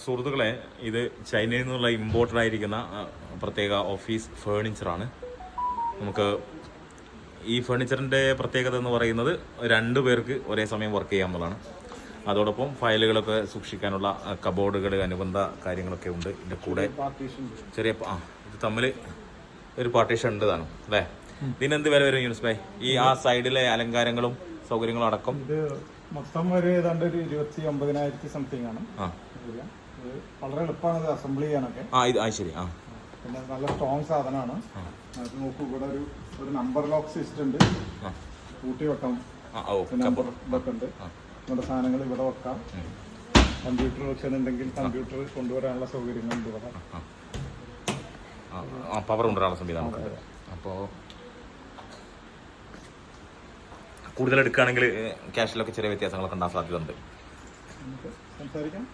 സുഹൃത്തുക്കളെ, ഇത് ചൈനയിൽ നിന്നുള്ള ഇമ്പോർട്ടഡ് ആയിരിക്കുന്ന പ്രത്യേക ഓഫീസ് ഫേർണിച്ചറാണ്. നമുക്ക് ഈ ഫേർണിച്ചറിൻ്റെ പ്രത്യേകത എന്ന് പറയുന്നത് 2 പേർക്ക് ഒരേ സമയം വർക്ക് ചെയ്യാവുന്നതാണ്. അതോടൊപ്പം ഫയലുകളൊക്കെ സൂക്ഷിക്കാനുള്ള കബോർഡുകൾ, അനുബന്ധ കാര്യങ്ങളൊക്കെ ഉണ്ട്. ഇതിൻ്റെ കൂടെ ചെറിയ ഇത് തമ്മിൽ ഒരു പാർട്ടീഷൻ ഉണ്ട് താനും അല്ലേ? ഇതിനെന്ത് വില വരും യൂനിസ് ഭായ്? ഈ ആ സൈഡിലെ അലങ്കാരങ്ങളും സൗകര്യങ്ങളും അടക്കം ഇത് മൊത്തം ഒരു ഏതാണ്ട് ഒരു 29,000 സംതിങ് ആണ്. വളരെ എളുപ്പമാണ് അസംബിൾ ചെയ്യാനൊക്കെ. ശരി. പിന്നെ നല്ല സ്ട്രോങ് സാധനമാണ്. അത് നോക്കൂ, ഇവിടെ ഒരു നമ്പർ ലോക്ക് സിസ്റ്റം ഉണ്ട്. കൂട്ടി വെക്കാം. നമ്പർ ഇതൊക്കെ ഉണ്ട്. നമ്മുടെ സാധനങ്ങൾ ഇവിടെ വെക്കാം. കമ്പ്യൂട്ടർ വെക്കുന്നുണ്ടെങ്കിൽ കമ്പ്യൂട്ടർ കൊണ്ടുവരാനുള്ള സൗകര്യങ്ങളുണ്ട് ഇവിടെ. പവർ കൊണ്ടുവരാനുള്ള സംവിധാനം. അപ്പോൾ കൂടുതൽ എടുക്കുകയാണെങ്കിൽ ക്യാഷിലൊക്കെ ചെറിയ വ്യത്യാസങ്ങളൊക്കെ ഉണ്ടാകാൻ സാധ്യതയുണ്ട്. സംസാരിക്കാം.